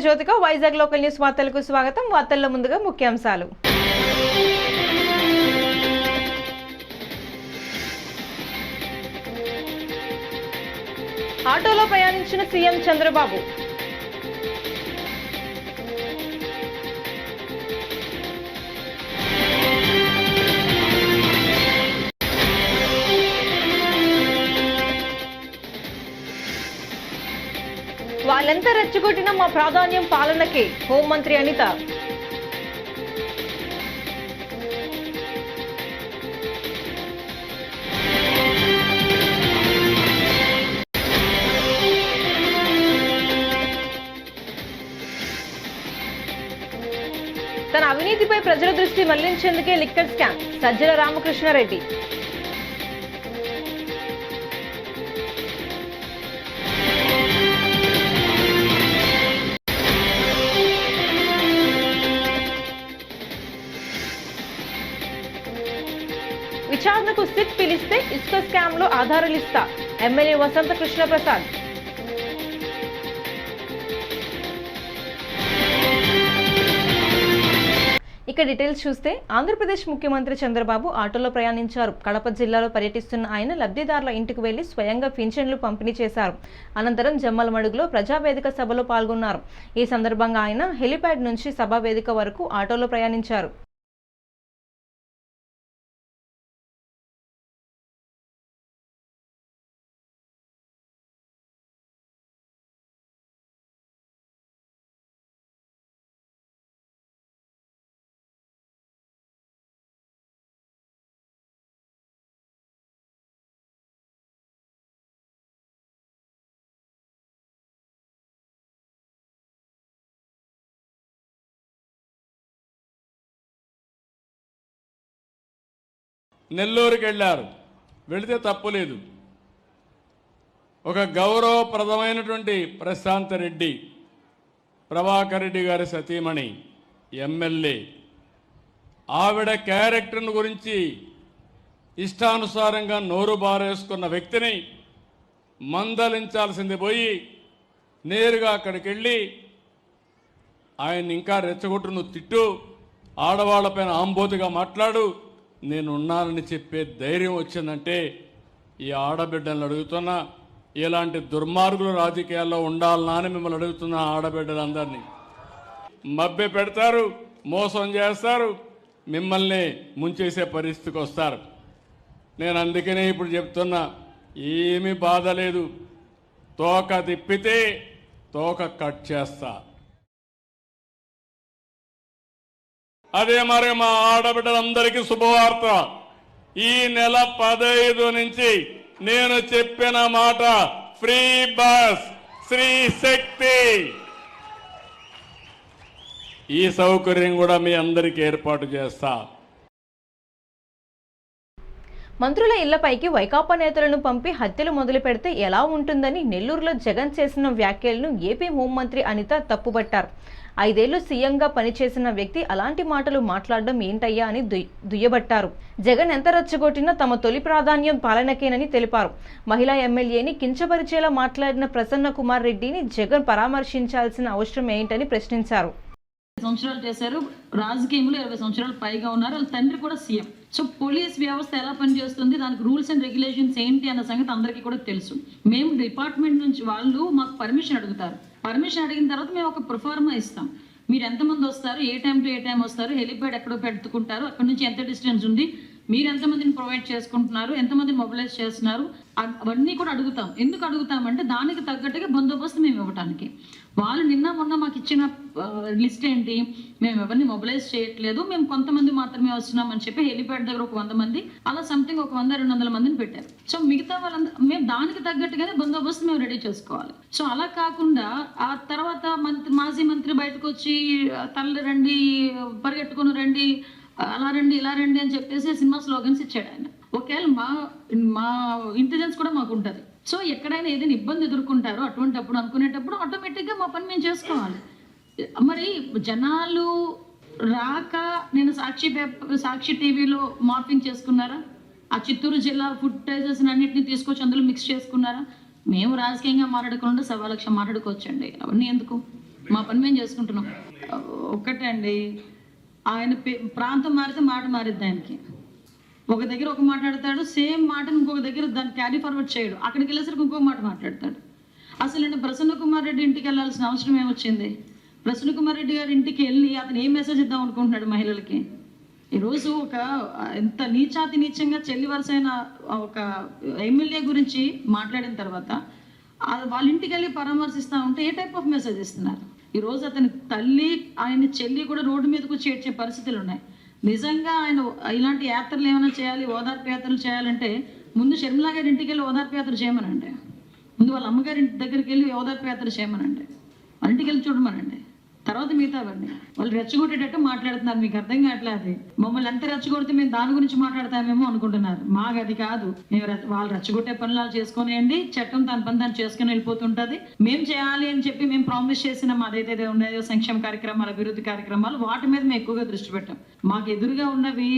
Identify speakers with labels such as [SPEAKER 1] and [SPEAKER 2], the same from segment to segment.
[SPEAKER 1] Jyothika Vizag local news వార్తలకు స్వాగతం. వార్తల్లో ముందుగా ముఖ్యాంశాలు. ఆటోలో ప్రయాణించిన సీఎం చంద్రబాబు. వాళ్ళెంత రెచ్చగొట్టినా మా ప్రాధాన్యం పాలనకే, హోంమంత్రి అనిత. తన అవినీతిపై ప్రజల దృష్టి మళ్లించేందుకే లిక్కర్ స్కామ్, సజ్జల రామకృష్ణారెడ్డి. విచారణకు సిట్ పిలిస్తే ఇసుక స్కామ్ లో ఆధారాలిస్తా, ఎమ్మెల్యే వసంత కృష్ణ ప్రసాద్. ఇక డీటెయిల్స్ చూస్తే ఆంధ్రప్రదేశ్ ముఖ్యమంత్రి చంద్రబాబు ఆటోలో ప్రయాణించారు. కడప జిల్లాలో పర్యటిస్తున్న ఆయన లబ్ధిదారుల ఇంటికి వెళ్లి స్వయంగా పింఛన్లు పంపిణీ చేశారు. అనంతరం జమ్మలమడుగులో ప్రజావేదిక సభలో పాల్గొన్నారు. ఈ సందర్భంగా ఆయన హెలిప్యాడ్ నుంచి సభావేదిక వరకు ఆటోలో ప్రయాణించారు.
[SPEAKER 2] నెల్లూరుకి వెళ్ళారు. వెళితే తప్పులేదు. ఒక గౌరవప్రదమైనటువంటి ప్రశాంత్ రెడ్డి, ప్రభాకర్ రెడ్డి గారి సతీమణి, ఎమ్మెల్యే, ఆవిడ క్యారెక్టర్ను గురించి ఇష్టానుసారంగా నోరు బారేసుకున్న వ్యక్తిని మందలించాల్సింది పోయి నేరుగా అక్కడికి వెళ్ళి ఆయన్ని ఇంకా రెచ్చగొట్టు, నువ్వు తిట్టు, ఆడవాళ్లపైన ఆంబోతిగా మాట్లాడు, నేనున్నానని చెప్పే ధైర్యం వచ్చిందంటే ఈ ఆడబిడ్డలను అడుగుతున్నా, ఇలాంటి దుర్మార్గులు రాజకీయాల్లో ఉండాలనా అని మిమ్మల్ని అడుగుతున్న ఆడబిడ్డలందరినీ. మభ్య పెడతారు, మోసం చేస్తారు, మిమ్మల్ని ముంచేసే పరిస్థితికి వస్తారు. నేను అందుకనే ఇప్పుడు చెప్తున్నా, ఏమీ బాధ లేదు, తోక తిప్పితే తోక కట్ చేస్తా. అదే మరి మా ఆడబిడ్డలందరికీ శుభవార్త. ఈ నెల 15 నుంచి నేను చెప్పిన మాట ఫ్రీ బస్, శ్రీ శక్తి, ఈ సౌకర్యం కూడా మీ అందరికీ ఏర్పాటు చేస్తా.
[SPEAKER 1] మంత్రుల ఇళ్లపైకి వైకాపా నేతలను పంపి హత్యలు మొదలు పెడితే ఎలా ఉంటుందని నెల్లూరులో జగన్ చేసిన వ్యాఖ్యలను ఏపీ హోంమంత్రి అనిత తప్పుబట్టారు. 5 ఏళ్లు సీఎంగా పనిచేసిన వ్యక్తి అలాంటి మాటలు మాట్లాడడం ఏంటయ్యా అని దుయ్యబట్టారు. జగన్ ఎంత రెచ్చగొట్టినా తమ తొలి ప్రాధాన్యం పాలనకేనని తెలిపారు. మహిళా ఎమ్మెల్యేని కించపరిచేలా మాట్లాడిన ప్రసన్న కుమార్ రెడ్డిని జగన్ పరామర్శించాల్సిన అవసరం ఏంటని ప్రశ్నించారు.
[SPEAKER 3] సంవత్సరాలు చేశారు, రాజకీయంలో 20 సంవత్సరాలు పైగా ఉన్నారు, వాళ్ళ తండ్రి కూడా సీఎం. సో పోలీస్ వ్యవస్థ ఎలా పనిచేస్తుంది, దానికి రూల్స్ అండ్ రెగ్యులేషన్స్ ఏంటి అన్న సంగతి అందరికీ కూడా తెలుసు. మేము డిపార్ట్మెంట్ నుంచి వాళ్ళు మాకు పర్మిషన్ అడుగుతారు. పర్మిషన్ అడిగిన తర్వాత మేము ఒక ప్రొఫార్మా ఇస్తాం. మీరు ఎంతమంది వస్తారు, ఏ టైం టు ఏ టైం వస్తారు, హెలిప్యాడ్ ఎక్కడో పెట్టుకుంటారు, అక్కడ నుంచి ఎంత డిస్టెన్స్ ఉంది, మీరు ఎంతమందిని ప్రొవైడ్ చేసుకుంటున్నారు, ఎంతమందిని మొబిలైజ్ చేస్తున్నారు, అవన్నీ కూడా అడుగుతాం. ఎందుకు అడుగుతామంటే దానికి తగ్గట్టుగా బందోబస్తు మేము ఇవ్వడానికి. వాళ్ళు నిన్న మొన్న మాకు ఇచ్చిన లిస్ట్ ఏంటి, మేము ఎవరిని మొబిలైజ్ చేయట్లేదు, మేము కొంతమంది మాత్రమే వస్తున్నామని చెప్పి హెలిప్యాడ్ దగ్గర ఒక 100 మంది, అలా సంథింగ్ ఒక 100-200 మందిని పెట్టారు. సో మిగతా వాళ్ళందరూ మేము దానికి తగ్గట్టుగానే బందోబస్తు మేము రెడీ చేసుకోవాలి. సో అలా కాకుండా ఆ తర్వాత మాజీ మంత్రి బయటకు వచ్చి తల్లి రండి, పరిగెట్టుకుని రండి, అలా రండి, ఇలా రండి అని చెప్పేసి సినిమా స్లోగన్స్ ఇచ్చాడు ఆయన. ఒకవేళ మా ఇంటెలిజెన్స్ కూడా మాకు ఉంటుంది. సో ఎక్కడైనా ఏదైనా ఇబ్బంది ఎదుర్కొంటారో అటువంటిప్పుడు అనుకునేటప్పుడు ఆటోమేటిక్గా మా పని మేము చేసుకోవాలి. మరి జనాలు రాక నేను సాక్షి టీవీలో మార్పింగ్ చేసుకున్నారా? ఆ చిత్తూరు జిల్లా ఫుటేజెస్ అన్నింటినీ తీసుకొచ్చి అందులో మిక్స్ చేసుకున్నారా? మేము రాజకీయంగా మాట్లాడకుండా 1,15,00,000 మాట్లాడుకోవచ్చండి, అవన్నీ ఎందుకు? మా పని మేము చేసుకుంటున్నాం. ఒక్కటే అండి, ఆయన ప్రాంతం మారితే మాట మారిద్ది ఆయనకి. ఒక దగ్గర ఒక మాట్లాడతాడు, సేమ్ మాటను ఇంకొక దగ్గర దాన్ని క్యారీ ఫార్వర్డ్ చేయడు, అక్కడికి వెళ్ళేసరికి ఇంకొక మాట మాట్లాడతాడు. అసలు నేను ప్రసన్న కుమార్ రెడ్డి ఇంటికి వెళ్ళాల్సిన అవసరం ఏమొచ్చింది? ప్రసన్న కుమార్ రెడ్డి గారి ఇంటికి వెళ్ళి అతను ఏం మెసేజ్ ఇద్దాం అనుకుంటున్నాడు మహిళలకి? ఈరోజు ఒక ఎంత నీచాతి నీచంగా చెల్లి వరుసైన ఒక ఎమ్మెల్యే గురించి మాట్లాడిన తర్వాత వాళ్ళ ఇంటికి వెళ్ళి పరామర్శిస్తూ ఉంటే ఏ టైప్ ఆఫ్ మెసేజ్ ఇస్తున్నారు? ఈరోజు అతని తల్లి ఆయన చెల్లి కూడా రోడ్డు మీదకు వచ్చి ఏడ్చే పరిస్థితులు ఉన్నాయి. నిజంగా ఆయన ఇలాంటి యాత్రలు ఏమైనా చేయాలి, ఓదార్పు యాత్రలు చేయాలంటే ముందు షర్మిలా గారి ఇంటికి వెళ్ళి ఓదార్పు యాత్ర చేయమనండి, ముందు వాళ్ళ అమ్మగారి ఇంటి దగ్గరికి వెళ్ళి ఓదార్పు యాత్ర చేయమనండి, వాళ్ళ ఇంటికి వెళ్ళి చూడమనండి, తర్వాత మిగతావండి. వాళ్ళు రెచ్చగొట్టేటట్టు మాట్లాడుతున్నారు, మీకు అర్థం కావట్లేదు. మమ్మల్ని ఎంత రెచ్చగొడితే మేము దాని గురించి మాట్లాడతామేమో అనుకుంటున్నారు. మాకు అది కాదు. మేము వాళ్ళు రెచ్చగొట్టే పనులు చేసుకునేయండి, చట్టం తన పని దాన్ని చేసుకుని వెళ్ళిపోతుంటుంది. మేము చేయాలి అని చెప్పి మేము ప్రామిస్ చేసిన మాదైతే ఉన్నాయో సంక్షేమ కార్యక్రమాలు, అభివృద్ధి కార్యక్రమాలు, వాటి మీద మేము ఎక్కువగా దృష్టి పెట్టాం. మాకు ఎదురుగా ఉన్నవి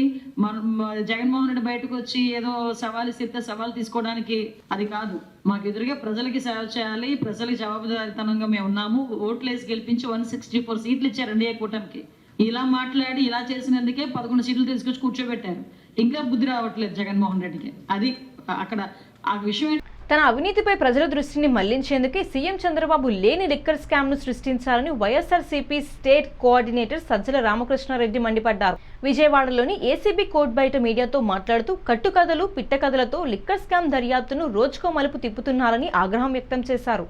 [SPEAKER 3] జగన్మోహన్ రెడ్డి బయటకు వచ్చి ఏదో సవాలు ఇస్తే సవాలు తీసుకోవడానికి అది కాదు. మాకు ఎదురుగా ప్రజలకి సేవ చేయాలి, ప్రజలకి జవాబుదారితనంగా మేము ఉన్నాము. ఓట్లేసి గెలిపించి 164 సీట్లు ఇచ్చారు ఎన్డీఏ కూటమికి. ఇలా మాట్లాడి ఇలా చేసినందుకే 11 సీట్లు తీసుకొచ్చి కూర్చోబెట్టారు. ఇంకా బుద్ధి రావట్లేదు జగన్మోహన్ రెడ్డికి. అది అక్కడ ఆ విషయం.
[SPEAKER 1] తన అవినీతిపై ప్రజల దృష్టిని మళ్లించేందుకే సీఎం చంద్రబాబు లేని లిక్కర్ స్కామ్ను సృష్టించాలని YSRCP state coordinator Sajjala Ramakrishna Reddy మండిపడ్డారు. విజయవాడలోని ఏసీబీ కోర్టు బయట మీడియాతో మాట్లాడుతూ కట్టుకథలు, పిట్టకథలతో లిక్కర్ స్కామ్ దర్యాప్తును రోజుకో మలుపు తిప్పుతున్నారని ఆగ్రహం వ్యక్తం చేశారు.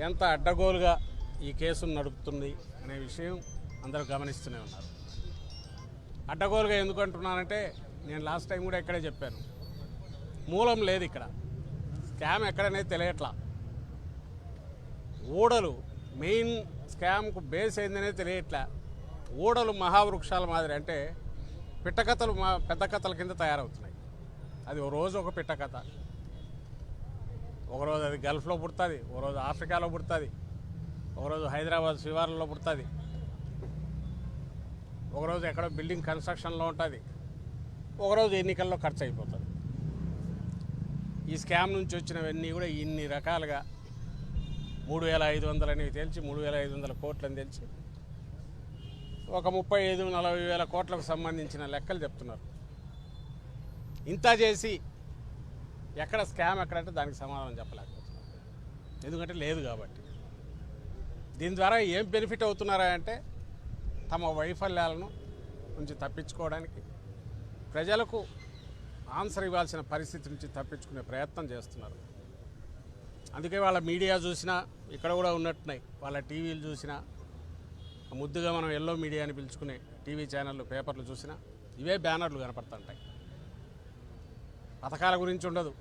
[SPEAKER 4] ఎంత అడ్డగోలుగా ఈ కేసును నడుపుతుంది అనే విషయం అందరూ గమనిస్తూనే ఉన్నారు. అడ్డగోలుగా ఎందుకు అంటున్నానంటే, నేను లాస్ట్ టైం కూడా ఇక్కడే చెప్పాను, మూలం లేదు ఇక్కడ, స్కామ్ ఎక్కడనేది తెలియట్లా. ఊడలు మెయిన్ స్కామ్కు బేస్ అయిందనేది తెలియట్లా. ఊడలు మహావృక్షాల మాదిరి, అంటే పిట్టకథలు పెద్ద కథల కింద తయారవుతున్నాయి. అది ఓ రోజు ఒక పిట్టకథ, ఒకరోజు అది గల్ఫ్లో పుడుతుంది, ఒకరోజు ఆఫ్రికాలో పుడుతుంది, ఒకరోజు హైదరాబాద్ శివార్లలో పుడుతుంది, ఒకరోజు ఎక్కడో బిల్డింగ్ కన్స్ట్రక్షన్లో ఉంటుంది, ఒకరోజు ఎన్నికల్లో ఖర్చు అయిపోతుంది. ఈ స్కామ్ నుంచి వచ్చినవన్నీ కూడా ఇన్ని రకాలుగా 3,500 అనేవి తెలిసి 3,500 కోట్లని తెలిసి ఒక 35-40 వేల కోట్లకు సంబంధించిన లెక్కలు చెప్తున్నారు. ఇంత చేసి ఎక్కడ స్కామ్ ఎక్కడంటే దానికి సమాధానం చెప్పలేకపోతున్నారు, ఎందుకంటే లేదు కాబట్టి. దీని ద్వారా ఏం బెనిఫిట్ అవుతున్నారా అంటే, తమ వైఫల్యాలను నుంచి తప్పించుకోవడానికి, ప్రజలకు ఆన్సర్ ఇవ్వాల్సిన పరిస్థితి నుంచి తప్పించుకునే ప్రయత్నం చేస్తున్నారు. అందుకే వాళ్ళ మీడియా చూసినా ఇక్కడ కూడా ఉన్నట్టున్నాయి, వాళ్ళ టీవీలు చూసినా, ముద్దుగా మనం ఎల్లో మీడియా అని పిలుచుకునే టీవీ ఛానళ్ళు, పేపర్లు చూసినా ఇవే బ్యానర్లు కనపడుతుంటాయి. పథకాల గురించి ఉండదు,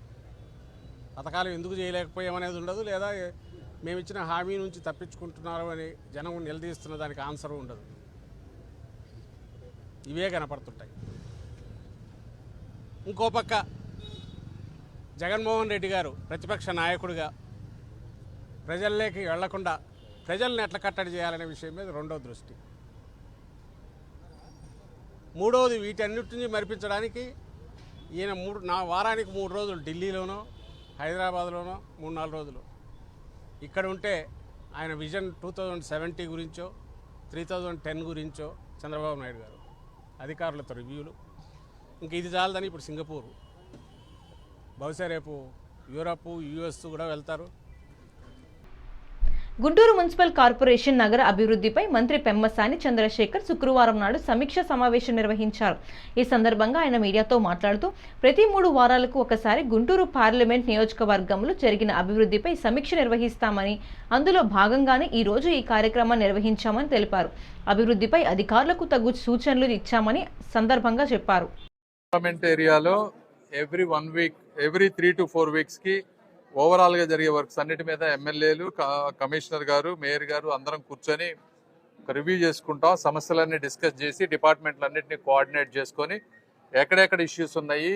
[SPEAKER 4] పథకాలు ఎందుకు చేయలేకపోయామనేది ఉండదు, లేదా మేము ఇచ్చిన హామీ నుంచి తప్పించుకుంటున్నారు అని జనం నిలదీస్తున్న దానికి ఆన్సరు ఉండదు. ఇవే కనపడుతుంటాయి. ఇంకో పక్క జగన్మోహన్ రెడ్డి గారు ప్రతిపక్ష నాయకుడిగా ప్రజల్లోకి వెళ్లకుండా ప్రజల్ని ఎట్లా కట్టడి చేయాలనే విషయం మీద రెండో దృష్టి. మూడవది, వీటన్నిటిని మరిపించడానికి ఈయన వారానికి 3 రోజులు ఢిల్లీలోనో హైదరాబాద్లోనో 3-4 రోజులు ఇక్కడ ఉంటే ఆయన విజన్ 2070 గురించో 3010 గురించో చంద్రబాబు నాయుడు గారు అధికారులతో రివ్యూలు. ఇంక ఇది చాలదని ఇప్పుడు సింగపూర్, బహుశా రేపు యూరప్, యుఎస్ కూడా వెళ్తారు.
[SPEAKER 1] గుంటూరు మున్సిపల్ కార్పొరేషన్ నగర అభివృద్ధిపై మంత్రి పెమ్మసాని చంద్రశేఖర్ శుక్రవారం నాడు సమీక్ష సమావేశం నిర్వహించారు. ఈ సందర్భంగా ఆయన మీడియాతో మాట్లాడుతూ, ప్రతి 3 వారాలకు ఒకసారి గుంటూరు పార్లమెంట్ నియోజకవర్గంలో జరిగిన అభివృద్ధిపై సమీక్ష నిర్వహిస్తామని, అందులో భాగంగానే ఈ రోజు ఈ కార్యక్రమాన్ని నిర్వహించామని తెలిపారు. అభివృద్ధిపై అధికారులకు తగు సూచనలు ఇచ్చామని సందర్భంగా చెప్పారు.
[SPEAKER 5] పార్లమెంట్ ఏరియాలో ఎవ్రీ 3 to 4 weeks కి ఓవరాల్ గా జరిగే వర్క్స్ అన్నిటి మీద ఎమ్మెల్యేలు, కమిషనర్ గారు, మేయర్ గారు అందరం కూర్చొని రివ్యూ చేసుకుంటాం. సమస్యలన్నీ డిస్కస్ చేసి డిపార్ట్మెంట్లన్నింటినీ కోఆర్డినేట్ చేసుకొని ఎక్కడెక్కడ ఇష్యూస్ ఉన్నాయి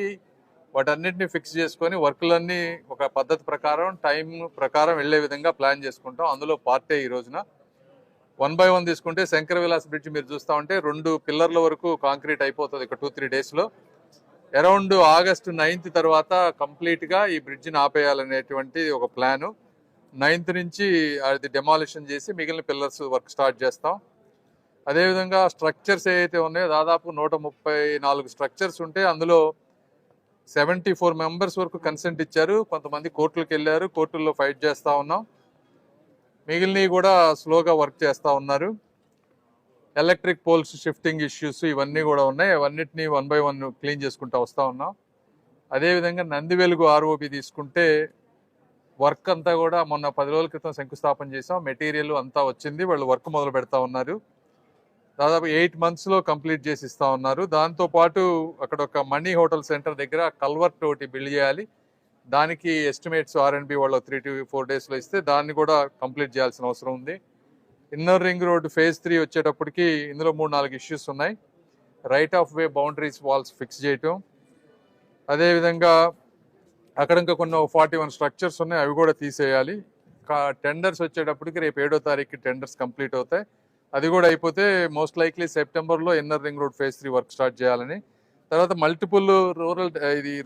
[SPEAKER 5] వాటన్నిటిని ఫిక్స్ చేసుకొని వర్క్లన్నీ ఒక పద్ధతి ప్రకారం, టైం ప్రకారం వెళ్లే విధంగా ప్లాన్ చేసుకుంటాం. అందులో పార్టీ ఈ రోజున 1 by 1 తీసుకుంటే శంకర విలాస్ బ్రిడ్జ్ మీరు చూస్తూ ఉంటే 2 పిల్లర్ల వరకు కాంక్రీట్ అయిపోతుంది ఒక 2-3 డేస్లో. అరౌండ్ August 9th తర్వాత కంప్లీట్గా ఈ బ్రిడ్జిని ఆపేయాలనేటువంటి ఒక ప్లాను. 9th నుంచి అది డెమాలిషన్ చేసి మిగిలిన పిల్లర్స్ వర్క్ స్టార్ట్ చేస్తాం. అదేవిధంగా స్ట్రక్చర్స్ ఏవైతే ఉన్నాయో దాదాపు 134 స్ట్రక్చర్స్ ఉంటే అందులో 74 మెంబర్స్ వరకు కన్సెంట్ ఇచ్చారు. కొంతమంది కోర్టులకు వెళ్ళారు, కోర్టుల్లో ఫైట్ చేస్తూ ఉన్నాం. మిగిలినవి కూడా స్లోగా వర్క్ చేస్తూ ఉన్నారు. ఎలక్ట్రిక్ పోల్స్ షిఫ్టింగ్ ఇష్యూస్ ఇవన్నీ కూడా ఉన్నాయి. అవన్నిటిని 1 by 1 క్లీన్ చేసుకుంటూ వస్తూ ఉన్నాం. అదేవిధంగా నందివెలుగు ఆర్ఓబి తీసుకుంటే వర్క్ అంతా కూడా మొన్న 10 రోజుల క్రితం శంకుస్థాపన చేసాం. మెటీరియల్ అంతా వచ్చింది, వాళ్ళు వర్క్ మొదలు పెడతా ఉన్నారు. దాదాపు 8 monthsలో కంప్లీట్ చేసి ఇస్తా ఉన్నారు. దాంతోపాటు అక్కడ ఒక మనీ హోటల్ సెంటర్ దగ్గర కల్వర్ట్ ఒకటి బిల్డ్ చేయాలి. దానికి ఎస్టిమేట్స్ R&B వాళ్ళు 3 to 4 daysలో ఇస్తే దాన్ని కూడా కంప్లీట్ చేయాల్సిన అవసరం ఉంది. ఇన్నర్ రింగ్ రోడ్ phase 3 వచ్చేటప్పటికి ఇందులో 3-4 ఇష్యూస్ ఉన్నాయి. Right of way boundaries walls fix చేయటం, అదేవిధంగా అక్కడ ఇంకా కొన్ని 41 స్ట్రక్చర్స్ ఉన్నాయి, అవి కూడా తీసేయాలి. టెండర్స్ వచ్చేటప్పటికి రేపు 7వ తారీఖుకి టెండర్స్ కంప్లీట్ అవుతాయి. అది కూడా అయిపోతే మోస్ట్ లైక్లీ సెప్టెంబర్లో inner ring road phase 3 work start చేయాలని. తర్వాత మల్టిపుల్ రూరల్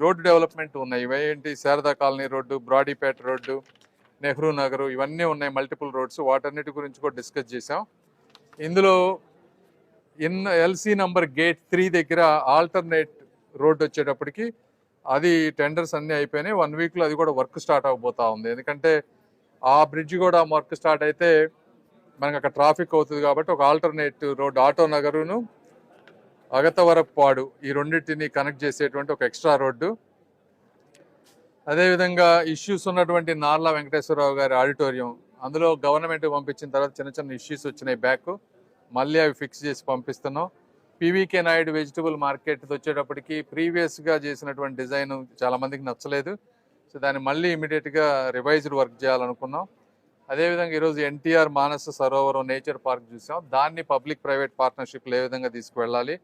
[SPEAKER 5] రోడ్డు డెవలప్మెంట్ ఉన్నాయి. ఇవేంటి Sharada colony road, Brodipet road, Nehru Nagar, ఇవన్నీ ఉన్నాయి మల్టిపుల్ రోడ్స్. వాటన్నిటి గురించి కూడా డిస్కస్ చేసాం. ఇందులో LC నంబర్ గేట్ 3 దగ్గర ఆల్టర్నేట్ రోడ్డు వచ్చేటప్పటికి అది టెండర్స్ అన్నీ అయిపోయినాయి. 1 weekలో అది కూడా వర్క్ స్టార్ట్ అవబోతా ఉంది. ఎందుకంటే ఆ బ్రిడ్జ్ కూడా వర్క్ స్టార్ట్ అయితే మనకు అక్కడ ట్రాఫిక్ అవుతుంది కాబట్టి ఒక ఆల్టర్నేట్ రోడ్ ఆటో నగరును అగతవరపాడు ఈ రెండింటిని కనెక్ట్ చేసేటువంటి ఒక ఎక్స్ట్రా రోడ్డు. అదేవిధంగా ఇష్యూస్ ఉన్నటువంటి నార్ల వెంకటేశ్వరరావు గారి ఆడిటోరియం, అందులో గవర్నమెంట్ పంపించిన తర్వాత చిన్న చిన్న ఇష్యూస్ వచ్చినాయి బ్యాక్, మళ్ళీ అవి ఫిక్స్ చేసి పంపిస్తున్నాం. PVK నాయుడు వెజిటబుల్ మార్కెట్ వచ్చేటప్పటికి ప్రీవియస్గా చేసినటువంటి డిజైన్ చాలా మందికి నచ్చలేదు. సో దాన్ని మళ్ళీ ఇమీడియట్గా రివైజ్డ్ వర్క్ చేయాలనుకున్నాం. అదేవిధంగా ఈరోజు NTR Manasa Sarovaram nature park చూసాం. దాన్ని పబ్లిక్ ప్రైవేట్ పార్ట్నర్షిప్లో ఏ విధంగా తీసుకువెళ్ళాలి.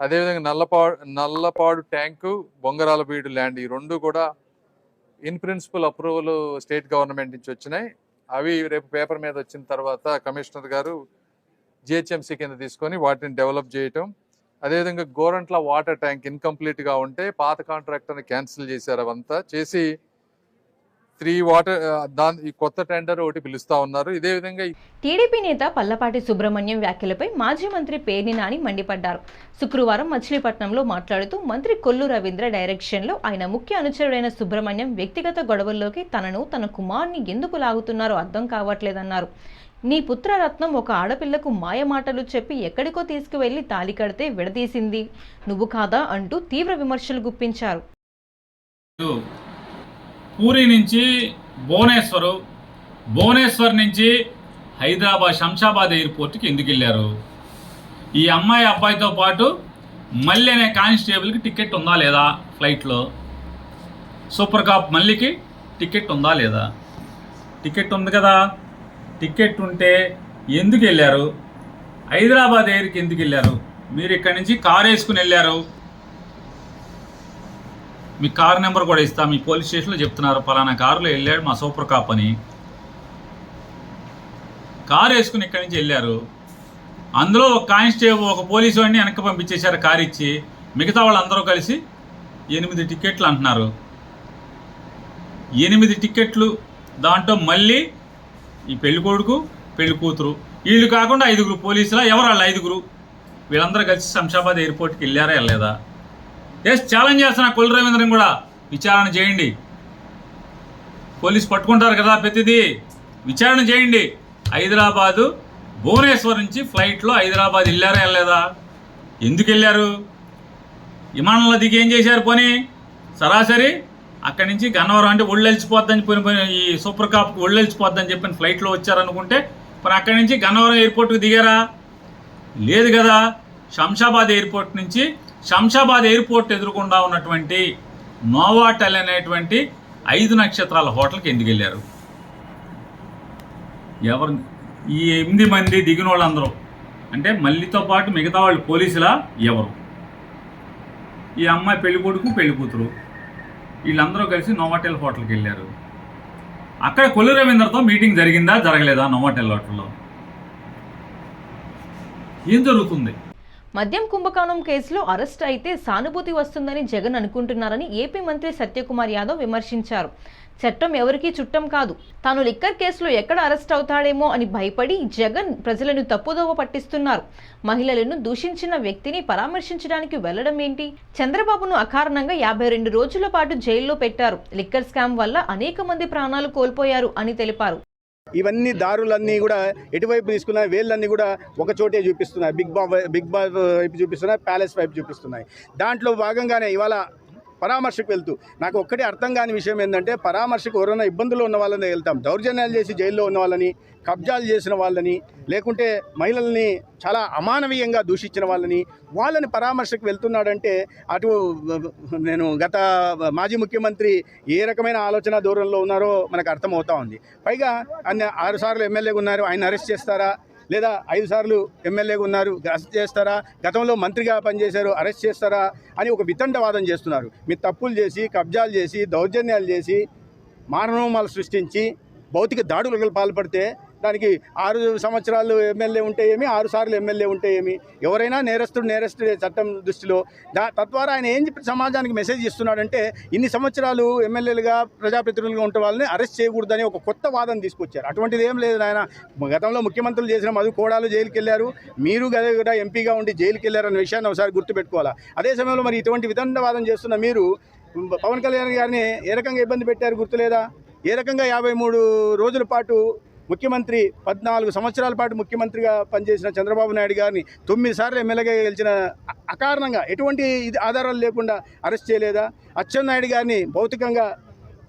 [SPEAKER 5] అదేవిధంగా నల్లపాడు ట్యాంకు, బొంగరాల బీడు ల్యాండ్, ఈ రెండు కూడా in principle approval state government నుంచి వచ్చినాయి. అవి రేపు పేపర్ మీద వచ్చిన తర్వాత కమిషనర్ గారు GHMC కింద తీసుకొని వాటిని డెవలప్ చేయటం. అదేవిధంగా గోరంట్ల వాటర్ ట్యాంక్ ఇన్కంప్లీట్గా ఉంటే పాత కాంట్రాక్టర్ని క్యాన్సిల్ చేశారు. అవంతా చేసి 3 వాటర్ ఈ కొత్త టెండర్ ఒకటి పిలుస్తా ఉన్నారు. ఇదే విధంగా
[SPEAKER 1] టీడీపీ నేత పల్లపాటి సుబ్రహ్మణ్యం వ్యాఖ్యలపై మాజీ మంత్రి పేర్ని నాని మండిపడ్డారు. శుక్రవారం మచిలీపట్నంలో మాట్లాడుతూ మంత్రి కొల్లు రవీంద్ర డైరెక్షన్లో ఆయన ముఖ్య అనుచరుడైన సుబ్రహ్మణ్యం వ్యక్తిగత గొడవల్లోకి తనను తన కుమార్ని ఎందుకు లాగుతున్నారో అర్థం కావట్లేదన్నారు. నీ పుత్రరత్నం ఒక ఆడపిల్లకు మాయమాటలు చెప్పి ఎక్కడికో తీసుకువెళ్లి తాళి కడితే విడదీసింది నువ్వు కాదా అంటూ తీవ్ర విమర్శలు గుప్పించారు.
[SPEAKER 6] పూరి నుంచి భువనేశ్వర్ నుంచి హైదరాబాద్ శంషాబాద్ ఎయిర్పోర్ట్కి ఎందుకు వెళ్ళారు? ఈ అమ్మాయి అబ్బాయితో పాటు మళ్ళీ అనే కానిస్టేబుల్కి టికెట్ ఉందా లేదా? ఫ్లైట్లో సూపర్ కాప్ మళ్ళీకి టికెట్ ఉందా లేదా? టికెట్ ఉంది కదా. టికెట్ ఉంటే ఎందుకు వెళ్ళారు? హైదరాబాద్ ఎయిర్కి ఎందుకు వెళ్ళారు? మీరు ఇక్కడి నుంచి కారు వేసుకుని వెళ్ళారు. మీ కారు నెంబర్ కూడా ఇస్తా. మీ పోలీస్ స్టేషన్లో చెప్తున్నారు పలానా కారులో వెళ్ళాడు మా సూపర్ కాప్ అని. కారు వేసుకుని ఇక్కడి నుంచి వెళ్ళారు. అందులో ఒక కానిస్టేబుల్ ఒక పోలీసు వాడిని వెనక్కి పంపించేశారు కారు ఇచ్చి. మిగతా వాళ్ళందరూ కలిసి 8 టికెట్లు అంటున్నారు. 8 టికెట్లు. దాంట్లో మళ్ళీ ఈ పెళ్లి కొడుకు పెళ్లి కూతురు వీళ్ళు కాకుండా 5 పోలీసులా? ఎవరు వాళ్ళు 5? వీళ్ళందరూ కలిసి శంషాబాద్ ఎయిర్పోర్ట్కి వెళ్ళారా వెళ్ళలేదా? ఛాలెంజ్ చేస్తున్నా కొల్లు రవీంద్రని కూడా విచారణ చేయండి. పోలీసు పట్టుకుంటారు కదా ప్రతిదీ. విచారణ చేయండి. హైదరాబాదు భువనేశ్వర్ నుంచి ఫ్లైట్లో హైదరాబాద్ వెళ్ళారా వెళ్ళలేదా? ఎందుకు వెళ్ళారు? విమానంలో దిగి ఏం చేశారు? పోనీ సరాసరి అక్కడి నుంచి గన్నవరం అంటే ఒళ్ళెలిచిపోద్దని పోయిన ఈ సూపర్ కాప్కి ఒళ్ళెలిచిపోద్దని చెప్పిన ఫ్లైట్లో వచ్చారనుకుంటే మరి అక్కడి నుంచి గన్నవరం ఎయిర్పోర్ట్కి దిగారా? లేదు కదా. శంషాబాద్ ఎయిర్పోర్ట్ నుంచి శంషాబాద్ ఎయిర్పోర్ట్ ఎదురుకుండా ఉన్నటువంటి నోవాటెల్ అనేటువంటి 5 నక్షత్రాల హోటల్కి ఎందుకు వెళ్ళారు? ఎవరు ఈ 8 మంది దిగిన వాళ్ళందరూ అంటే మళ్ళీతో పాటు మిగతా వాళ్ళు పోలీసులా? ఎవరు? ఈ అమ్మాయి పెళ్లి కొడుకు పెళ్లి కూతురు వీళ్ళందరూ కలిసి నోవాటెల్ హోటల్కి వెళ్ళారు. అక్కడ కొల్లు రవీంద్రతో మీటింగ్ జరిగిందా జరగలేదా? నోవాటెల్ హోటల్లో ఏం జరుగుతుంది?
[SPEAKER 1] మద్యం కుంభకోణం కేసులో అరెస్ట్ అయితే సానుభూతి వస్తుందని జగన్ అనుకుంటున్నారని ఏపీ మంత్రి సత్యకుమార్ యాదవ్ విమర్శించారు. చట్టం ఎవరికీ చుట్టం కాదు. తాను లిక్కర్ కేసులో ఎక్కడ అరెస్ట్ అవుతాడేమో అని భయపడి జగన్ ప్రజలను తప్పుదోవ పట్టిస్తున్నారు. మహిళలను దూషించిన వ్యక్తిని పరామర్శించడానికి వెళ్లడం ఏంటి? చంద్రబాబును అకారణంగా 52 రోజుల పాటు జైల్లో పెట్టారు. లిక్కర్ స్కామ్ వల్ల అనేక మంది ప్రాణాలు కోల్పోయారు అని తెలిపారు.
[SPEAKER 7] ఇవన్నీ దారులన్నీ కూడా ఎటువైపు తీసుకున్నాయి, వేళ్ళన్నీ కూడా ఒక చోటే చూపిస్తున్నాయి. బిగ్ బాస్ వైపు చూపిస్తున్నాయి, ప్యాలెస్ వైపు చూపిస్తున్నాయి. దాంట్లో భాగంగానే ఇవాళ పరామర్శకు వెళ్తూ నాకు ఒక్కటే అర్థం కాని విషయం ఏంటంటే, పరామర్శకు ఎవరైనా ఇబ్బందుల్లో ఉన్న వాళ్ళని వెళ్తాం, దౌర్జన్యాలు చేసి జైల్లో ఉన్న వాళ్ళని, కబ్జాలు చేసిన వాళ్ళని, లేకుంటే మహిళల్ని చాలా అమానవీయంగా దూషించిన వాళ్ళని పరామర్శకు వెళ్తున్నాడంటే అటు నేను గత మాజీ ముఖ్యమంత్రి ఏ రకమైన ఆలోచన ధోరణిలో ఉన్నారో మనకు అర్థమవుతా ఉంది. పైగా ఆయన 6 సార్లు ఎమ్మెల్యేగా ఉన్నారు, ఆయన అరెస్ట్ చేస్తారా? లేదా 5 సార్లు ఎమ్మెల్యేగా ఉన్నారు, అరెస్ట్ చేస్తారా? గతంలో మంత్రిగా పనిచేశారు, అరెస్ట్ చేస్తారా అని ఒక వితండవాదం చేస్తున్నారు. మీరు తప్పులు చేసి, కబ్జాలు చేసి, దౌర్జన్యాలు చేసి, మానవమాలు సృష్టించి భౌతిక దాడులకు పాల్పడితే దానికి 6 సంవత్సరాలు ఎమ్మెల్యే ఉంటే ఏమి, 6 సార్లు ఎమ్మెల్యే ఉంటే ఏమి? ఎవరైనా నేరస్తుడే చట్టం దృష్టిలో. తద్వారా ఆయన ఏం చెప్పి సమాజానికి మెసేజ్ ఇస్తున్నాడంటే, ఇన్ని సంవత్సరాలు ఎమ్మెల్యేలుగా ప్రజాప్రతినిధులుగా ఉంటే వాళ్ళని అరెస్ట్ చేయకూడదని ఒక కొత్త వాదన తీసుకొచ్చారు. అటువంటిది ఏం లేదు. ఆయన గతంలో ముఖ్యమంత్రులు చేసిన మధు కోడాలు జైలుకి వెళ్ళారు, మీరు కూడా ఎంపీగా ఉండి జైలుకి వెళ్ళారన్న విషయాన్ని ఒకసారి గుర్తుపెట్టుకోవాలా. అదే సమయంలో మరి ఇటువంటి వితండవాదం చేస్తున్న మీరు పవన్ కళ్యాణ్ గారిని ఏ రకంగా ఇబ్బంది పెట్టారు గుర్తులేదా? ఏ రకంగా 53 రోజుల పాటు ముఖ్యమంత్రి, 14 సంవత్సరాల పాటు ముఖ్యమంత్రిగా పనిచేసిన చంద్రబాబు నాయుడు గారిని 9 సార్లు ఎమ్మెల్యేగా గెలిచిన అకారణంగా ఎటువంటి ఆధారాలు లేకుండా అరెస్ట్ చేయలేదా? అచ్చెన్నాయుడు గారిని భౌతికంగా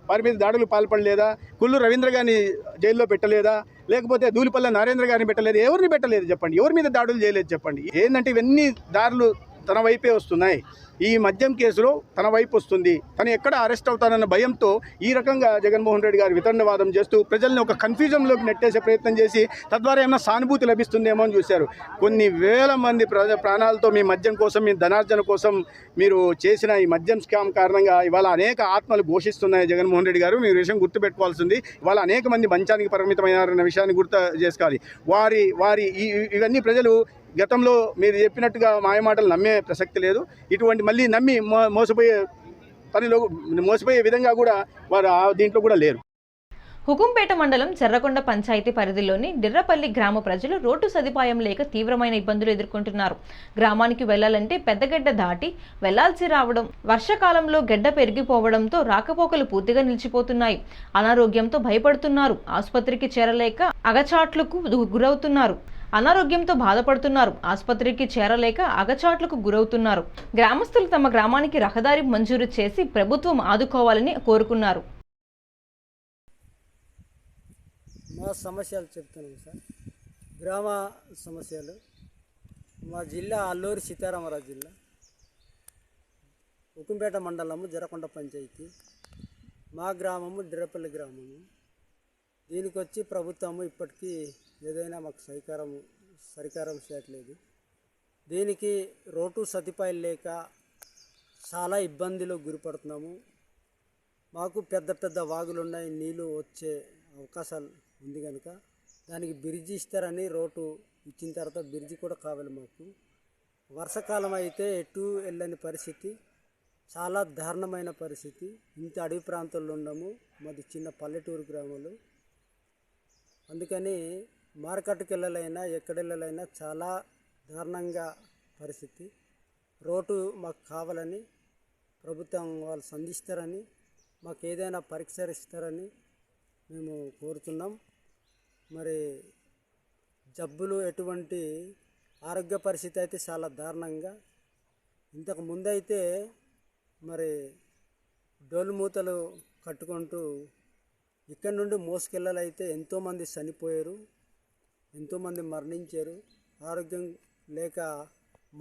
[SPEAKER 7] వారి మీద దాడులు పాల్పడలేదా? కుల్లు రవీంద్ర గారిని జైల్లో పెట్టలేదా? లేకపోతే ధూళిపల్ల నరేంద్ర గారిని పెట్టలేదు? ఎవరిని పెట్టలేదు చెప్పండి? ఎవరి మీద దాడులు చేయలేదు చెప్పండి? ఏంటంటే ఇవన్నీ దారులు తన వైపే వస్తున్నాయి. ఈ మద్యం కేసులో తన వైపు వస్తుంది. తను ఎక్కడ అరెస్ట్ అవుతానన్న భయంతో ఈ రకంగా జగన్మోహన్ రెడ్డి గారు వితండవాదం చేస్తూ ప్రజల్ని ఒక కన్ఫ్యూజన్లోకి నెట్టేసే ప్రయత్నం చేసి తద్వారా ఏమైనా సానుభూతి లభిస్తుందేమో అని చూశారు. కొన్ని వేల మంది ప్రాణాలతో మీ మద్యం కోసం, మీ ధనార్జన కోసం మీరు చేసిన ఈ మద్యం స్కామ్ కారణంగా ఇవాళ అనేక ఆత్మలు ఘోషిస్తున్నాయి. జగన్మోహన్ రెడ్డి గారు, మీరు విషయం గుర్తుపెట్టుకోవాల్సింది, ఇవాళ అనేక మంది మంచానికి పరిమితమైనారన్న విషయాన్ని గుర్తు చేసుకోవాలి. ఇవన్నీ ప్రజలు గతంలో మీరు చెప్పినట్టుగా మాయమాటలు నమ్మే ప్రసక్తి లేదు. ఇటువంటి మళ్ళీ నమ్మి మోసపోయే విధంగా కూడా వారు దీంట్లో కూడా లేరు.
[SPEAKER 1] హుకుంపేట మండలం చెర్రకొండ పంచాయతీ పరిధిలోని డిర్రపల్లి గ్రామ ప్రజలు రోడ్డు సదుపాయం లేక తీవ్రమైన ఇబ్బందులు ఎదుర్కొంటున్నారు. గ్రామానికి వెళ్లాలంటే పెద్దగడ్డ దాటి వెళ్లాల్సి రావడం, వర్షాకాలంలో గడ్డ పెరిగిపోవడంతో రాకపోకలు పూర్తిగా నిలిచిపోతున్నాయి. అనారోగ్యంతో భయపడుతున్నారు. ఆసుపత్రికి చేరలేక అగచాట్లకు గురవుతున్నారు. అనారోగ్యంతో బాధపడుతున్నారు. ఆసుపత్రికి చేరలేక అగచాట్లకు గురవుతున్నారు. గ్రామస్తులు తమ గ్రామానికి రహదారి మంజూరు చేసి ప్రభుత్వం ఆదుకోవాలని కోరుకున్నారు.
[SPEAKER 8] మా సమస్యలు చెప్తున్నాం సార్. గ్రామ సమస్యలు మా జిల్లా అల్లూరి సీతారామరాజు జిల్లా, ఉకుంపేట మండలము, జరకొండ పంచాయతీ. మా గ్రామము డిర్రపల్లి గ్రామము. దీనికి వచ్చి ప్రభుత్వము ఇప్పటికీ ఏదైనా మాకు సరికారం చేయట్లేదు. దీనికి రోడ్డు సదుపాయాలు లేక చాలా ఇబ్బందులు గురిపడుతున్నాము. మాకు పెద్ద పెద్ద వాగులు ఉన్నాయి, నీళ్ళు వచ్చే అవకాశాలు ఉంది కనుక దానికి బ్రిడ్జి ఇస్తారని, రోడ్డు ఇచ్చిన తర్వాత బ్రిడ్జి కూడా కావాలి మాకు. వర్షాకాలం అయితే ఎటు వెళ్ళని పరిస్థితి, చాలా దారుణమైన పరిస్థితి. ఇంత అడవి ప్రాంతాల్లో ఉన్నాము, మాది చిన్న పల్లెటూరు గ్రామాలు. అందుకని మార్కెట్కి వెళ్ళాలైనా ఎక్కడ వెళ్ళాలైనా చాలా దారుణంగా పరిస్థితి. రోడ్డు మాకు కావాలని, ప్రభుత్వం వాళ్ళు సంధిస్తారని, మాకు ఏదైనా పరిష్కరిస్తారని మేము కోరుతున్నాం. మరి జబ్బులు, ఎటువంటి ఆరోగ్య పరిస్థితి అయితే చాలా దారుణంగా. ఇంతకు ముందైతే మరి డోలు మూతలు కట్టుకుంటూ ఇక్కడ నుండి మోసుకెళ్ళాలైతే ఎంతోమంది చనిపోయారు, ఎంతోమంది మరణించారు. ఆరోగ్యం లేక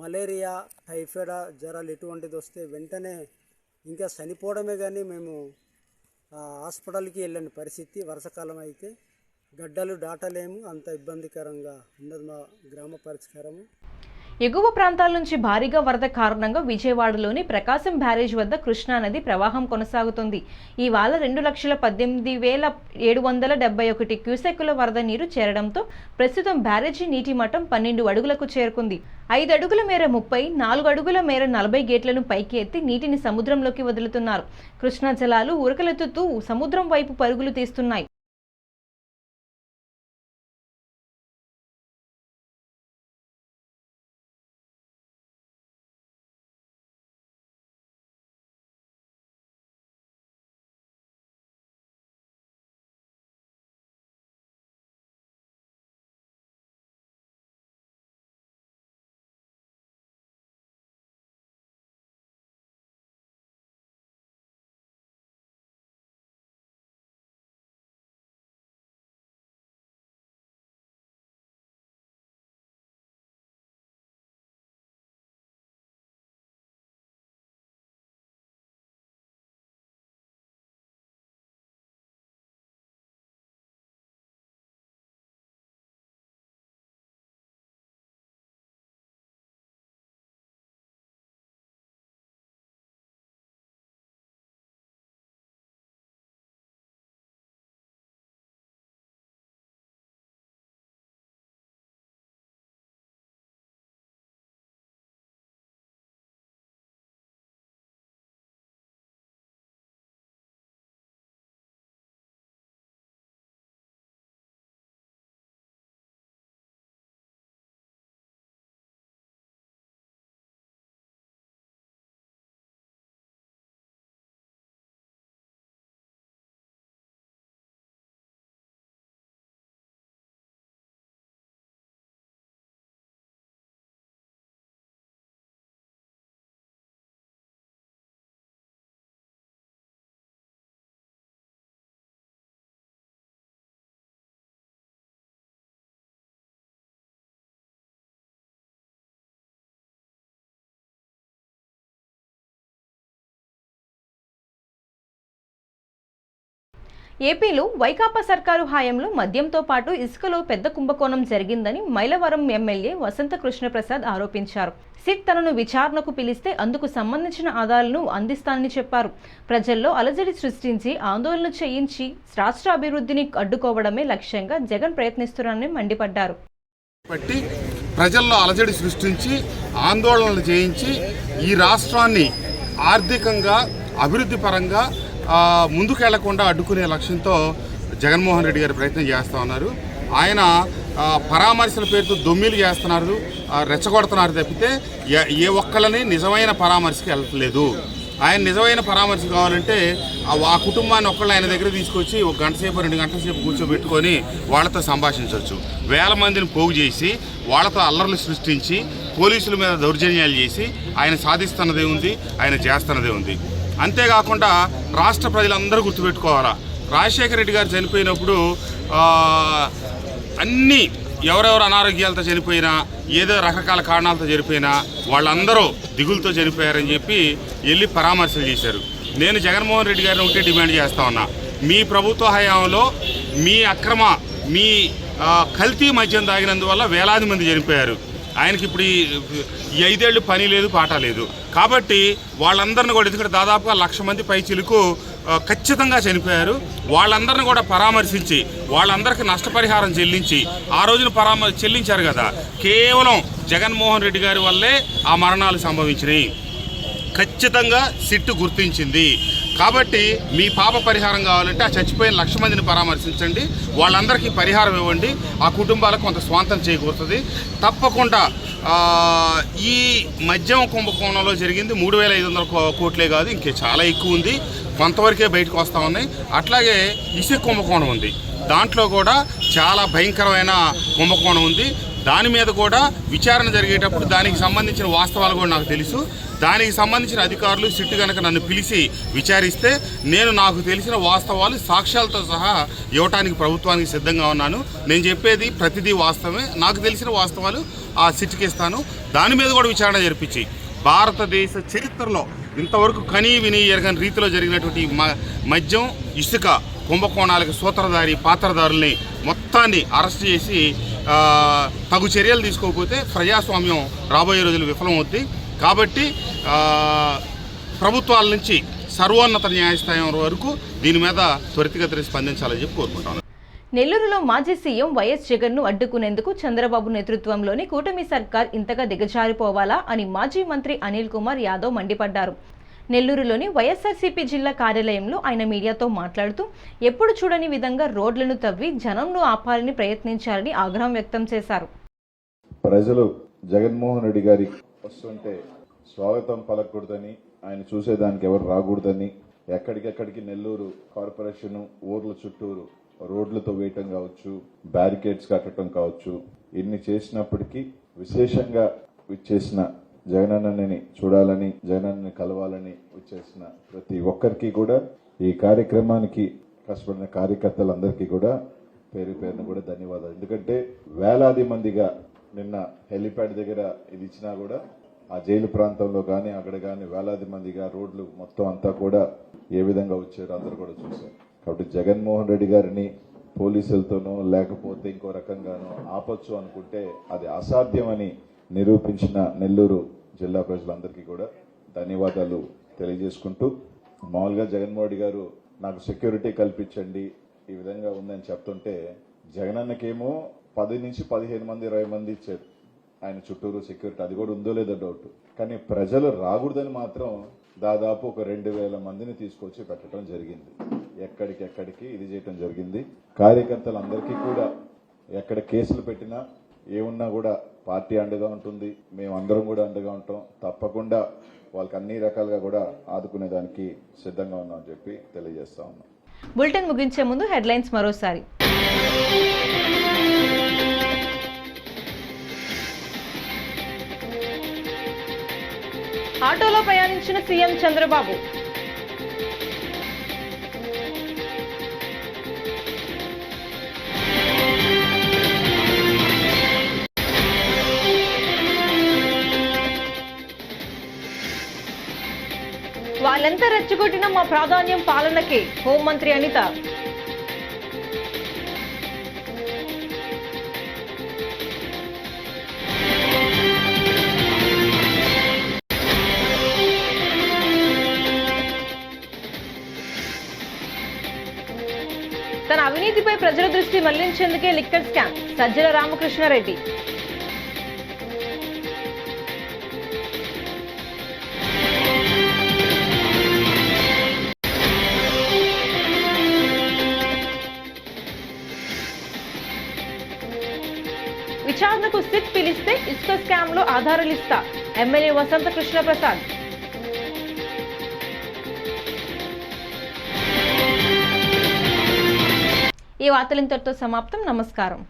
[SPEAKER 8] మలేరియా, టైఫాయిడ్ జ్వరాలు ఎటువంటిది వస్తే వెంటనే ఇంకా చనిపోవడమే, కానీ మేము హాస్పిటల్కి వెళ్ళని పరిస్థితి. వర్షాకాలం అయితే గడ్డలు దాటలేము, అంత ఇబ్బందికరంగా ఉన్నది మా గ్రామ పరిష్కారము.
[SPEAKER 1] ఎగువ ప్రాంతాల నుంచి భారీగా వరద కారణంగా విజయవాడలోని ప్రకాశం బ్యారేజ్ వద్ద కృష్ణానది ప్రవాహం కొనసాగుతుంది. ఇవాళ 2,18,771 క్యూసెక్కుల వరద నీరు చేరడంతో ప్రస్తుతం బ్యారేజీ నీటి మట్టం 12 అడుగులకు చేరుకుంది. 5 అడుగుల మేర 30, 4 అడుగుల మేర 40 గేట్లను పైకి ఎత్తి నీటిని సముద్రంలోకి వదులుతున్నారు. కృష్ణా జలాలు ఉరకలెత్తుతూ సముద్రం వైపు పరుగులు తీస్తున్నాయి. ఏపీలో వైకాపా సర్కారు హయాంలో మద్యంతో పాటు ఇసుకలో పెద్ద కుంభకోణం జరిగిందని మైలవరం ఎమ్మెల్యే వసంత కృష్ణప్రసాద్ ఆరోపించారు. సిట్ తనను విచారణకు పిలిస్తే అందుకు సంబంధించిన ఆధారాలను అందిస్తానని చెప్పారు. ప్రజల్లో అలజడి సృష్టించి ఆందోళన చేయించి రాష్ట్ర అభివృద్ధిని అడ్డుకోవడమే లక్ష్యంగా జగన్ ప్రయత్నిస్తున్నారని మండిపడ్డారు.
[SPEAKER 9] ప్రజల్లో అలజడి సృష్టించి ఆందోళనలు చేయించి ఈ రాష్ట్రాన్ని ఆర్థికంగా అభివృద్ధి పరంగా ముందుకెళ్లకుండా అడ్డుకునే లక్ష్యంతో జగన్మోహన్ రెడ్డి గారు ప్రయత్నం చేస్తూ ఉన్నారు. ఆయన పరామర్శల పేరుతో దొమ్మిలు చేస్తున్నారు, రెచ్చగొడుతున్నారు తప్పితే ఏ ఒక్కళ్ళని నిజమైన పరామర్శకి వెళ్ళట్లేదు. ఆయన నిజమైన పరామర్శ కావాలంటే ఆ కుటుంబాన్ని ఒక్కళ్ళు ఆయన దగ్గర తీసుకొచ్చి 1 గంట సేపు 2 గంటల సేపు కూర్చోబెట్టుకొని వాళ్ళతో సంభాషించవచ్చు. వేల మందిని పోగు చేసి వాళ్ళతో అల్లర్లు సృష్టించి పోలీసుల మీద దౌర్జన్యాలు చేసి ఆయన సాధిస్తున్నదే ఉంది, ఆయన చేస్తున్నదే ఉంది. అంతేకాకుండా రాష్ట్ర ప్రజలందరూ గుర్తుపెట్టుకోవాలా, రాజశేఖర రెడ్డి గారు చనిపోయినప్పుడు అన్నీ ఎవరెవరు అనారోగ్యాలతో చనిపోయినా ఏదో రకరకాల కారణాలతో చనిపోయినా వాళ్ళందరూ దిగులతో చనిపోయారని చెప్పి వెళ్ళి పరామర్శలు చేశారు. నేను జగన్మోహన్ రెడ్డి గారిని ఒకటే డిమాండ్ చేస్తా ఉన్నా, మీ ప్రభుత్వ హయాంలో మీ కల్తీ మద్యం తాగినందువల్ల వేలాది మంది చనిపోయారు. ఆయనకి ఇప్పుడు ఈ 5 ఏళ్ళు పని లేదు, పాట లేదు. కాబట్టి వాళ్ళందరిని కూడా, ఎందుకంటే దాదాపుగా 1,00,000 మంది పైచిలకు ఖచ్చితంగా చనిపోయారు. వాళ్ళందరిని కూడా పరామర్శించి వాళ్ళందరికీ నష్టపరిహారం చెల్లించి ఆ రోజున చెల్లించారు కదా, కేవలం జగన్మోహన్ రెడ్డి గారి వల్లే ఆ మరణాలు సంభవించినాయి. ఖచ్చితంగా సిట్టు గుర్తించింది. కాబట్టి మీ పాప పరిహారం కావాలంటే ఆ చచ్చిపోయిన 1,00,000 మందిని పరామర్శించండి, వాళ్ళందరికీ పరిహారం ఇవ్వండి, ఆ కుటుంబాలకు కొంత స్వాంతం చేకూరుతుంది. తప్పకుండా ఈ మద్యం కుంభకోణంలో జరిగింది 3,500 కోట్లే కాదు, ఇంకే చాలా ఎక్కువ ఉంది, కొంతవరకే బయటకు వస్తూ ఉన్నాయి. అట్లాగే ఇసుక కుంభకోణం ఉంది, దాంట్లో కూడా చాలా భయంకరమైన కుంభకోణం ఉంది. దాని మీద కూడా విచారణ జరిగేటప్పుడు దానికి సంబంధించిన వాస్తవాలు కూడా నాకు తెలుసు. దానికి సంబంధించిన అధికారులు సిట్టు కనుక నన్ను పిలిచి విచారిస్తే నేను నాకు తెలిసిన వాస్తవాలు సాక్ష్యాలతో సహా ఇవ్వటానికి ప్రభుత్వానికి సిద్ధంగా ఉన్నాను. నేను చెప్పేది ప్రతిదీ వాస్తవమే, నాకు తెలిసిన వాస్తవాలు ఆ సిట్టుకి ఇస్తాను. దాని మీద కూడా విచారణ జరిపించి భారతదేశ చరిత్రలో ఇంతవరకు కనీ విని ఎరగని రీతిలో జరిగినటువంటి మద్యం ఇసుక కుంభకోణాలకు సూత్రధారి పాత్రధారుల్ని మొత్తం మొత్తాన్ని అరెస్ట్ చేసి తగు చర్యలు తీసుకోకపోతే ప్రజాస్వామ్యం రాబోయే రోజులు విఫలమవుద్ది. కాబట్టి ప్రభుత్వాల నుంచి సర్వోన్నత న్యాయస్థానం వరకు దీని మీద త్వరితగతిన స్పందించాలని చెప్పి కోరుకుంటాను.
[SPEAKER 1] నెల్లూరులో మాజీ సీఎం వైఎస్ జగన్ను అడ్డుకునేందుకు చంద్రబాబు నేతృత్వంలోని కూటమి సర్కార్ ఇంతగా దిగజారిపోవాలా అని మాజీ మంత్రి అనిల్ కుమార్ యాదవ్ మండిపడ్డారు. నెల్లూరులోని వైఎస్ఆర్సీపీ జిల్లా కార్యాలయంలో ఆయన మీడియాతో మాట్లాడుతూ ఎప్పుడు చూడని విధంగా రోడ్లను తవ్వి జనంను ఆపాలని ప్రయత్నించారని ఆగ్రహం వ్యక్తం చేశారు.
[SPEAKER 10] ప్రజలు జగన్మోహన్ రెడ్డి గారి వస్తుంటే స్వాగతం పలకూడదని, ఆయన చూసేదానికి ఎవరు రాకూడదని ఎక్కడికెక్కడికి నెల్లూరు కార్పొరేషన్ ఊర్ల చుట్టూరు రోడ్లతో వేయటం కావచ్చు, బ్యారికేడ్స్ కట్టడం కావచ్చు, ఇన్ని చేసినప్పటికీ విశేషంగా విచ్చేసిన జగనన్నని చూడాలని, జగనన్నని కలవాలని వచ్చేసిన ప్రతి ఒక్కరికి కూడా, ఈ కార్యక్రమానికి కష్టపడిన కార్యకర్తలందరికీ కూడా పేరు పేరున కూడా ధన్యవాదాలు. ఎందుకంటే వేలాది మందిగా నిన్న హెలిప్యాడ్ దగ్గర ఇది ఇచ్చినా కూడా ఆ జైలు ప్రాంతంలో కానీ అక్కడ కానీ వేలాది మందిగా రోడ్లు మొత్తం అంతా కూడా ఏ విధంగా వచ్చారో అందరూ కూడా చూశారు. కాబట్టి జగన్మోహన్ రెడ్డి గారిని పోలీసులతోనో లేకపోతే ఇంకో రకంగానో ఆపొచ్చు అనుకుంటే అది అసాధ్యమని నిరూపించిన నెల్లూరు జిల్లా ప్రజలందరికీ కూడా ధన్యవాదాలు తెలియజేసుకుంటూ, మామూలుగా జగన్మోహన్ రెడ్డి గారు నాకు సెక్యూరిటీ కల్పించండి ఈ విధంగా ఉందని చెప్తుంటే, జగనన్నకేమో 10 నుంచి 15 మంది 20 మంది ఇచ్చారు ఆయన చుట్టూరు సెక్యూరిటీ. అది కూడా ఉందో లేదో డౌట్. కానీ ప్రజలు రాకూడదని మాత్రం దాదాపు ఒక 2000 మందిని తీసుకొచ్చి పెట్టడం జరిగింది. ఎక్కడికెక్కడికి ఇది చేయటం జరిగింది. కార్యకర్తలందరికీ కూడా ఎక్కడ కేసులు పెట్టినా ఏమున్నా కూడా పార్టీ అండగా ఉంటుంది, మేమందరం కూడా అండగా ఉంటాం. తప్పకుండా వాళ్ళకి అన్ని రకాలుగా కూడా ఆదుకునేదానికి సిద్ధంగా ఉన్నామని చెప్పి తెలియజేస్తా ఉన్నాం.
[SPEAKER 1] బులెటిన్ ముగించే ముందు హెడ్లైన్స్ మరోసారి. ఆటోలో ప్రయాణించిన సీఎం చంద్రబాబు. వాళ్ళెంత రెచ్చగొట్టినా మా ప్రాధాన్యం పాలనకే, హోంమంత్రి అనిత. తన అవినీతిపై ప్రజల దృష్టి మళ్లించేందుకే లిక్కర్ స్కామ్, సజ్జల రామకృష్ణారెడ్డి. విచారణకు సిట్ పిలిస్తే ఇసుక స్కామ్ లో ఆధారాలిస్తా, ఎమ్మెల్యే వసంత కృష్ణ ప్రసాద్. ఈ వార్తలు ఇంతటితో సమాప్తం. నమస్కారం.